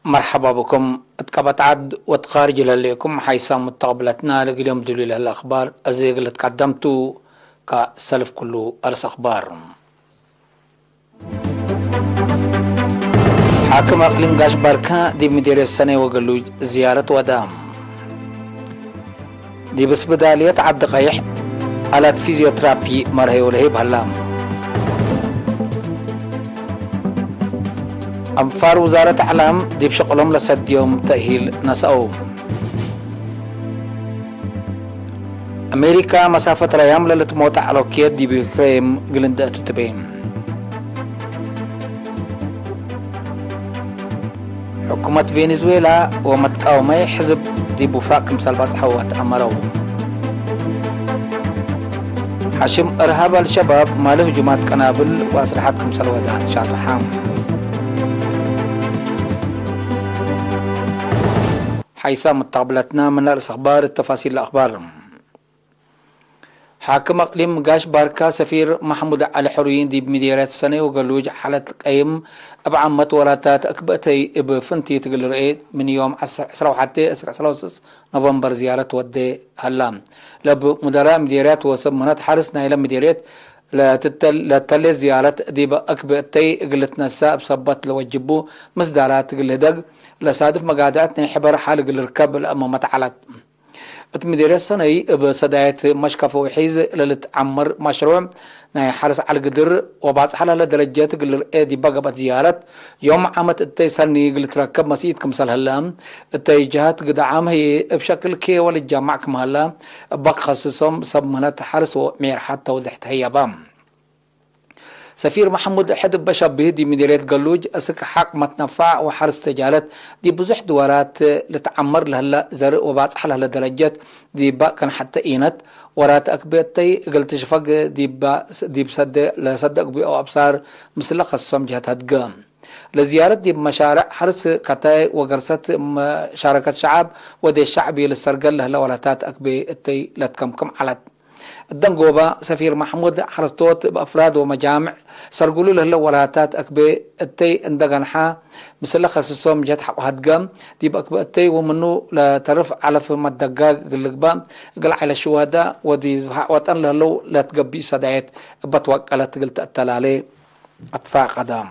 مرحبا بكم. اتقبت عد وتخارج لكم حيث متقبلتنا لقليم دليل الأخبار أزيق اللي تقدمتوا كسلف كله أرس أخبار. حاكم أقليم قاش باركا دي مدير السنة وقالوا زيارة ودام دي بس بدالية عد قيح على فيزيوترابي مرهي ولهيب هلام. أنفار وزارة أعلام دي بشغلهم لسد يوم تأهيل نسأو. أمريكا مسافة ريام للتموت على كيد دي بكريم قلندة تتبين. حكومة فنزويلا ومتقاومي حزب دي بوفاق مثل بصحوات أمرو. حشم إرهاب الشباب ماله هجومات قنابل وأسلحات كمثل ودات شرحام. حيث متقبلتنا من رأس أخبار التفاصيل الأخبار. حاكم أقليم قاش باركا سفير محمود علي حريين دي بمديرات السنة وقالوج حالة قيم أبعمت وراتات أكبتي بفنتي تقل رئيد من يوم 10 نوفمبر زيارة ودي هلام لب مدراء مديرات وسمنات حرسنا إلى مديرات لتلي زيارة دي بأكبتي قلتنا الساب صبت لوجبو مصدارات قل دق لصادف مقادعتنا حبر حال قل ركب الأمامات على مدير السنة بصداية مشكف وحيز للتعمر مشروع ناي حرس على القدر وبعض حالة درجات قل دي بقى زيارة يوم عامت التي سني قل تركب مسيد كمسال هلام التي جهات قد عام هي بشكل كي والجامعة كم هلا بق خصصهم سبمنات حرس ومير حتى ودحت هي بام. سفير محمود حدب بشبه دي مديرية قلوج أسك حق متنفع وحرس تجارت دي بزح دوارات لتعمر لهلا زرق وبعض حالها لدرجات دي با كان حتى إينت ورات أكبيتي قلت شفق دي بصدق لصدق بي أو أبصار مثل خصوصا جهة هدقام لزيارة دي بمشارع حرس كتاي وقرصت شاركة شعب ودي الشعبي للسرقل لهلا ولاتات أكبيتي لتكمكم على الدنقوبة سفير محمود حرستوت بأفراد ومجامع سرقلوا له ولاتات أكبي التي اندقنحا مثل خصصهم جهة حق هدقام دي بأكبي التي ومنو لترف على فما الدقاق قلقبا قل على الشهداء ودي وطن له لا تقبي صدايت بتوكلت قلت التلالي أطفاء قدام.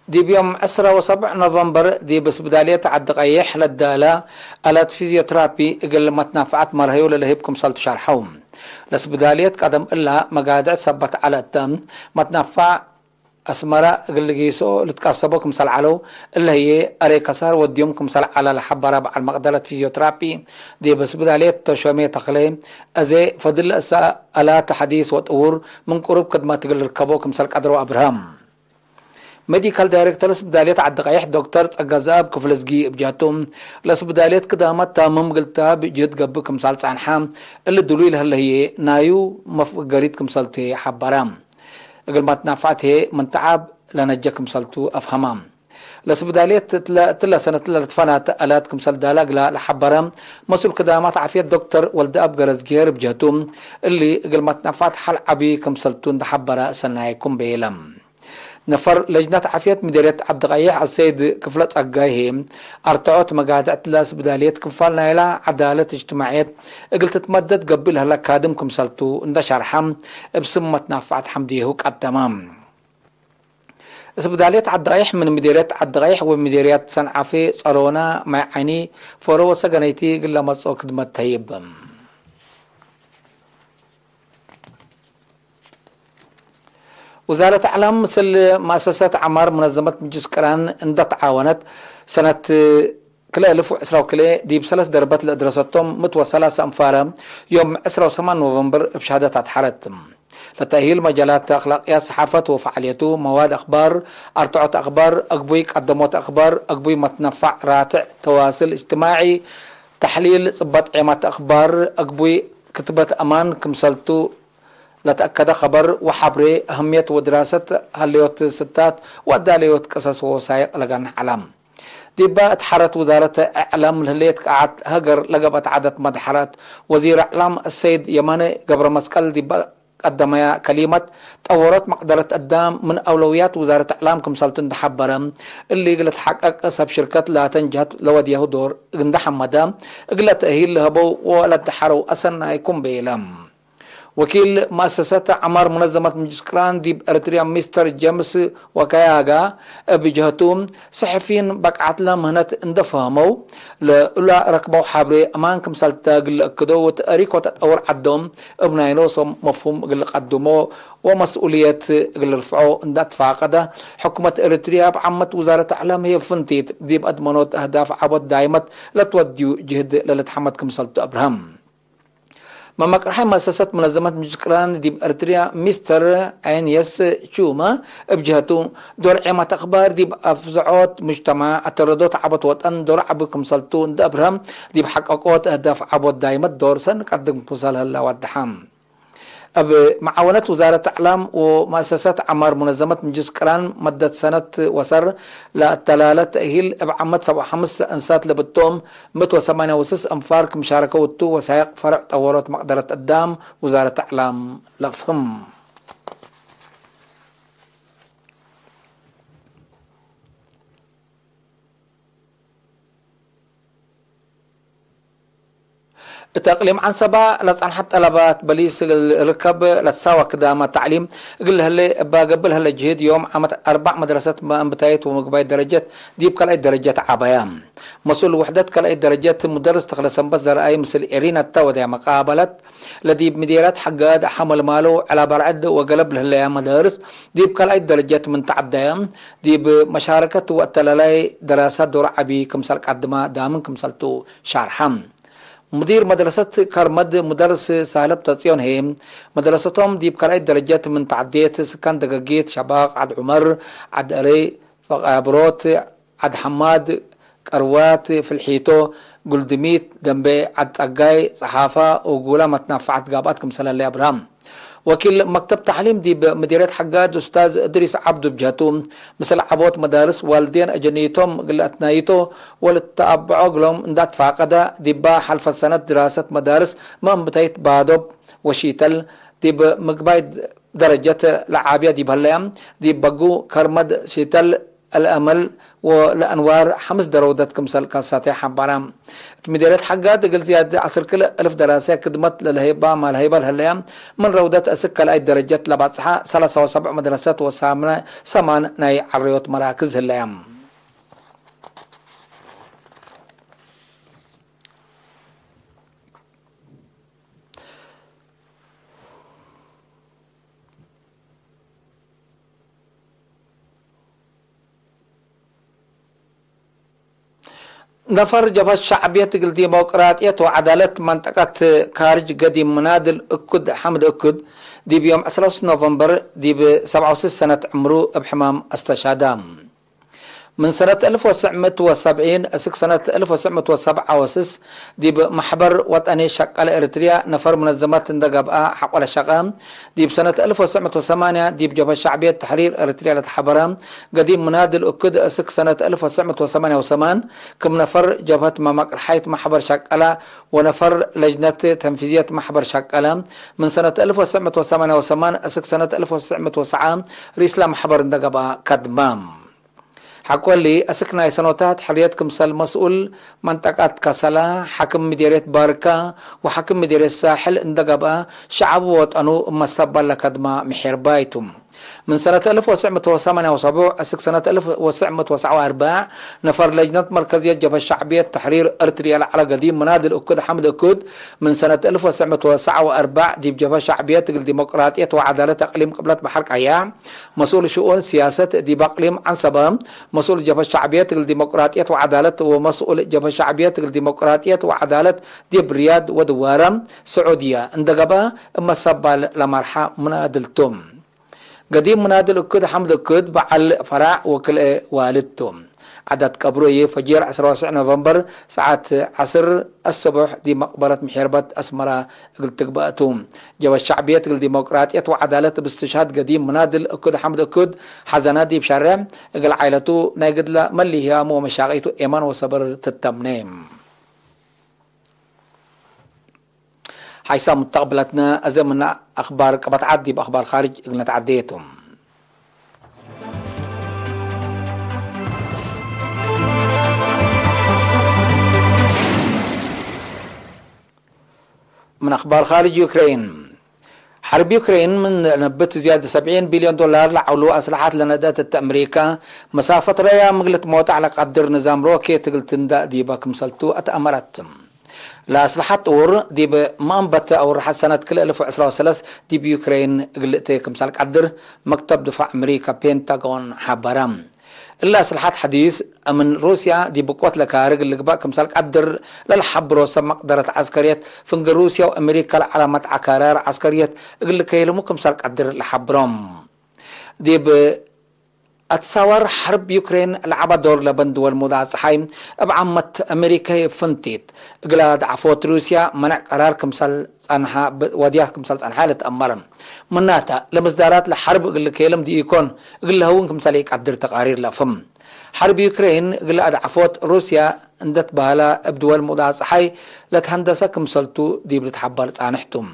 دي بيوم 10 نوفمبر دي بس بدالية عد قيح للدالة آلات فيزيوترابي اقل ما تنافعت مرهيو للهيبكم صلتو شارحوم لس بدالية قدم إلا مقادع ثبت على التم ما تنافع أسمرة اقل قيسو لتقصبوكم صل علو اللي هي أري كسار وديومكم صل على لحب رابع المقدرة فيزيوترابي دي بس بدالية تشومية تقليم أزي فضل أسا آلات حديث وطور من قرب قد ما تقل ركبوكم صل قدروا أبرهام. ميديكال دايركتور سبداليت عد قيح دكتور تقزاب كفلزقي بجاتهم لسبداليت كدامات تامم قلتها بجد قبكم سالت عن حام اللي دلويل هل هي نايو مفقريتكم سالتي حبرام قل ما تنافعته من تعب لنجاكم سالتو أفهمام لسبداليت تلا سنة تلا تفانات ألاتكم سال دالاق لحبرام مسؤول كدامات عافية دكتور ولد أب قرزقير بجاتهم اللي قل ما تنافعت حل عبيكم سالتون دحبرا سنايكم بيلم. نفر لجنة عافية مديرية عبد الغيح السيد كفلت أقايهم أرتعوت مقادعة لاس بدالية كفالنا إلى عدالة اجتماعية قلت تمدد قبلها لك هادمكم سلطو اندشار حم بسمة نافعة حمديهوك التمام. بدالية عبد الغيح من مديرية عبد الغيح ومديرية صنعافي صارونا مع عيني فرو سقنيتي قل مصو خدمة تهيب. وزارة أعلام مثل مؤسسات عمار منظمة مجلس كران اندى تعاونت سنة كلا 1010 كلا دي بثلاث دربات لدراستهم متوصلة أنفارا يوم 10 نوفمبر بشهادة حرت لتأهيل مجالات أخلاقيات صحافة وفعاليته مواد أخبار أرتعة أخبار أقبوي قدموت أخبار أقبوي متنفع راتع تواصل اجتماعي تحليل صبات عيمات أخبار أقبوي كتبة أمان كمسلتو لتأكد خبر وحبري أهمية ودراسة هليوت ستات وداليوت قصص ووثائق لغان علام ديبا اتحرت وزارة اعلام الهليت قعدت هجر لقبت عدد مدحرات وزير اعلام السيد يماني قبر مسكال ديبا قدمها كلمة تطورات مقدرة قدام من أولويات وزارة إعلام كمسلطن تحبرم اللي قلت حقق أسب شركات لا تنجحت لوديه دور قند حمدا قلت أهيل لهبو ولا تحرو أسن يكون بيلم وكيل مؤسسة عمار منظمة مجسكران دي أريتريا مستر جيمس وكاياغا بجهتهم صحفيين بقعت لهم هنا اندفهموا لأولا ركبوا حابري أمانكم سلتا قل أكدو وتأريك وتتأور عدهم ابناينو مفهوم قل قدموا ومسؤولية قل رفعوا اندات فاقدة حكومة أريتريا بعمت وزارة إعلام هي فنتيت دي بأدمانوت أهداف عبد دايمت لتوديو جهد للتحمد كمسلتو أبرهم ممك رحم مؤسسة منظمة مجكران دي بأريتريا مستر أنيس شوما بجهته دور عمة أخبار دي بأفزعات مجتمع التردد عبط وطن دور عبكم سلطون دابرهم دي بحققات أهداف عبط دايمة دور سن قدم بوصال هلا ودحم معاونة وزارة إعلام ومؤسسات عمار منظمة مجسكران مدة سنة وسر للتلالة تأهيل بعمد 75 أنسات لبتوم 198 أنفار مشاركة وتو وسائق فرع طورات مقدرة قدام وزارة إعلام لفهم التقليم عن سبا لصان حتى طلبات بليس الركب لتساوى كدامة تعليم قل هلي قبل هلا جهد يوم عمت 4 مدرسات ما انبتايت ومقباي درجات ديب كل اي درجات عبايام مسؤول وحدات كل اي درجات مدرس تخلص بزر اي مثل ارينا التودع مقابلة لديب مديرات حقاد حمل ماله على برعد وقلب له مدارس ديب كل اي درجات من تعدايام ديب مشاركة وقتلالي دراسات دور عبي كمسال قدما دامن كمسالتو شارحم مدير مدرسة كرمد مدرس سالب تطيون هيم مدرستهم دي بكلاي درجات من تعديت سكان دقاقيت شباق عد عمر عد أري بروت عد حماد كروات في الحيتو قلدميت دنبي عد أقاي صحافة وقولا متنافعت قاباتكم سلام الله أبرام وكيل مكتب تعليم دي بمديرية حقاد أستاذ إدريس عبد بجهتهم مثل عبوت مدارس والدين أجنيتهم قل أتنايتو وللتأبعوا قلهم اندات فاقدة دي با حلف السنة دراسة مدارس ما انبتايت بادوب وشيتل دي بمقبايد درجة لعابية دي بهاليام دي بقو كرمد شيتل الأمل والأنوار 5 درودات كمسال كاساتي حبارام مديرية حقات قل زيادة 10,000 دراسة كدمت للهيبة ما الهيبة لهاليام من رودات أسكة لأي درجات لبعضها 73 مدرسات وثمان ناي عريوت مراكز هاليام نفر جبهة شعبية تقل ديمقراطية وعدالة منطقة كارج قديم منادل أكد حمد أكد دي بيوم 10 نوفمبر دي ب 67 سنة عمره بحمام استشهادام من سنة 1970 أسك سنة 1967 دي بمحبر وطني شقال إريتريا نفر منظمات اندقابها حق ولا شقام دي بسنة 1908 دي بجبهة شعبية تحرير إريتريا لتحبرام قديم منادل أكد أسك سنة 1988 كم نفر جبهة مماك الحيط محبر شقالة ونفر لجنة تنفيذية محبر شقالة من سنة 1988 أسك سنة 1909 ريسلا محبر اندقابها كدمام حكولي أسكنا سنوات حريات كمسال مسؤول منطقة كسلا حكم مديرية باركا وحكم مديرية الساحل اندقبا شعب وطنو مصبا لكدما محربايتم من سنة 1978 أسك سنة 1949 نفر لجنة مركزية جبهة الشعبية تحرير أريتريا على قديم منادل أكد حمد أكد من سنة 1949 دي بجبهة الشعبية الديمقراطية وعدالة أقليم قبلت بحرك عيام مسؤول شؤون سياسة دي بأقليم عنصبام مسؤول جبهة الشعبية الديمقراطية وعدالة ومسؤول جبهة الشعبية الديمقراطية وعدالة دي برياد ودوارم سعودية اندقبا اما صبا لمرحة منادلتم قديم منادل أكد حمد أكد بعل فرع وكل والدتهم عدد قبره فجير 19 نوفمبر ساعة 10 الصبح دي مقبرة محربة أسمرة قلت تقبأتهم جوا الشعبية الديمقراطية وعدالة باستشهاد قديم منادل أكد حمد أكد حزنات دي بشرع قل عائلته ناقد لا ملي هي مو مشاغيته إيمان وصبر تتمنيم حيث مستقبلتنا أزمنا أخبار بتعدي بأخبار خارج قلنا تعديتهم. من أخبار خارج يوكرين، حرب يوكرين من نبت زيادة 70 بليون دولار لعولو أسلحات لندات أمريكا مسافة ريا مغلت موت على قدر نظام روكيت قلت ندا ديبا كمسلتو أتأمرت لأسلحات أور ديب ما أنبت أو رح سنة كل 2013 ديب يوكرين قلت كمسال قدر مكتب دفاع أمريكا بينتاغون حبرام إلا أسلحات حديث من روسيا دي بقوات لكارج اللي بقى كمسال قدر للحبرو سمق قدرت عسكريات فنج روسيا وأمريكا علامات عكارار عسكريات اللي كيلمو كمسال قدر لحبرم دي أتصور حرب يوكرين لعبة دور لبن دول مضاد صحيم بعمت أمريكا فنتيت قلاد عفوت روسيا منع قرار كمسال أنها وديها كمسال أنها لتأمرن مناتا لمصدارات لحرب اللي كيلم دي يكون قل هون كمسال يقدر تقارير لفم حرب يوكرين قلاد عفوت روسيا اندت بهلا بدول مضاد صحي لتهندسة كمسالتو دي بتحبر أنحتم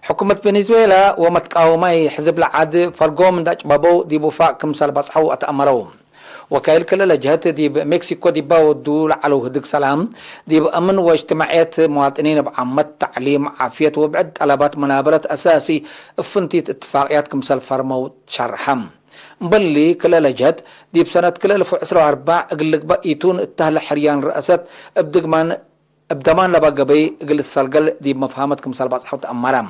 حكومة فنزويلا ومتقاومي حزب العاد فرقوا من داج بابو دي بوفاق كمسال بصحو أتأمروا وكايل كلا لجهات دي بمكسيكو دي باو الدول على هدك سلام دي بأمن واجتماعيات مواطنين بعامة تعليم عافية وبعد طلبات منابرة أساسي فنتيت اتفاقيات كمسال فرمو تشرحم بلي كلا لجهات دي بسنة كلا 2024 اقلق بقيتون التهل حريان رئاسات ابدمان لبقبي اقل السلقل دي مفهمة كمسال بصحو تأمرام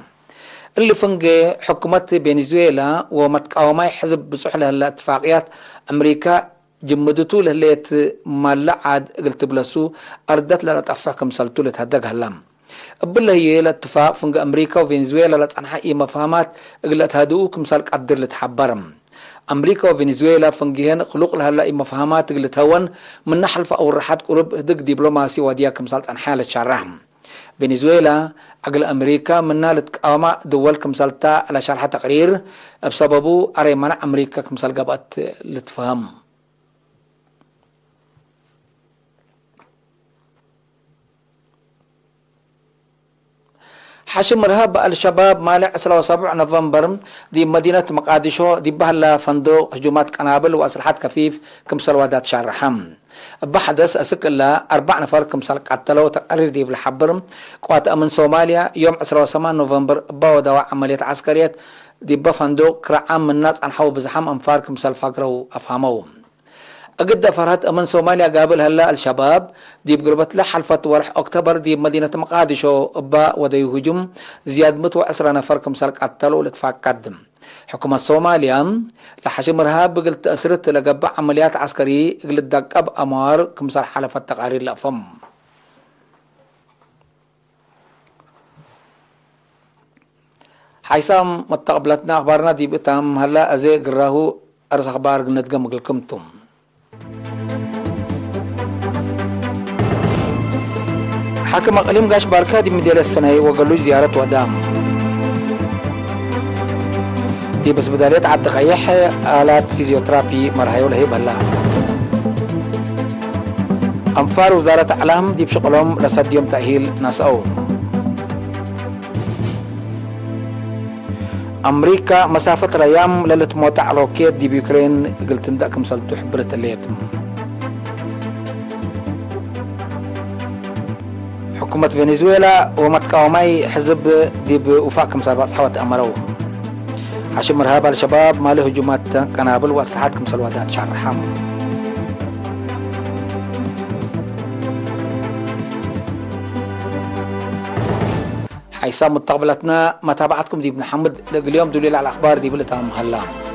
اللي فنجي حكومة فنزويلا ومتقاومي حزب بصحلها الاتفاقيات أمريكا جمدتو لهليت مالا عاد قلت بلسو أردت لنا تأفح كمسالتو لتهدق هلام بالله هي الاتفاق فنج أمريكا وفنزويلا لتنحقي مفهمات قلت هدو كمسال قدر لتحبرم أمريكا وفنزويلا فنجيهن خلق لها لاقي مفهمات قلت هون من نحلف أو رحات قرب دق دبلوماسي وديا كمسال تنحالة شرحم فنزويلا عقل أمريكا من نالت قامة دول كمسالتا على شرح تقرير بسببه أري منع أمريكا كمسال قبات لتفهم حاشم مرهب الشباب مالع 7 نوفمبر دي مدينة مقادشو دي بهلا فندق هجومات قنابل وأسلحات كفيف كمسال وادات شرحم بحدث أسكلا 4 نفر كمسال قتلوا تقرير دي بالحبر قوات أمن صوماليا يوم 8 نوفمبر باو دواء عمليات عسكريات دي بفندق كرعام من الناس أنحو بزحام أنفار كمسال فقروا أفهموا أقد فرهت أمن صوماليا قابل هلا الشباب دي بقربت لحلفة ورح أكتوبر دي مدينة مقادشو أبا ودي هجوم زياد 110 نفر كمسال قتلوا لتفاق قدم حكومة صوماليا لحشم رهاب قلت أسرت لقبع عمليات عسكرية قلت دقب أمار كمسال حلفة تقارير لأفم حيثم متقبلتنا أخبارنا دي بتام هلا أزي قراه أرس أخبار قلت قمقلكمتم حاكم أقليم قاش باركا دي مدير السنة وقالوا زيارة ودام دي بس بداليت عبد قيح آلات فيزيوترابي مرهيو لهي بلا أنفار وزارة أعلام دي بشغلهم لسد يوم تأهيل ناس أو أمريكا مسافة ريام للت موتع روكيت دي بيوكرين قلت ندأكم سلتو حبرة الليتم حكومة فنزويلا ومتقاومي حزب دي بوفاق كمسال بصحوة أمروا حاشم مرهاب الشباب ماله هجومات قنابل وأسلحات كمسال وادات شعر رحام حيث متقبلتنا متابعتكم دي بن حمد اليوم دليل على الأخبار دي بلتهم هلا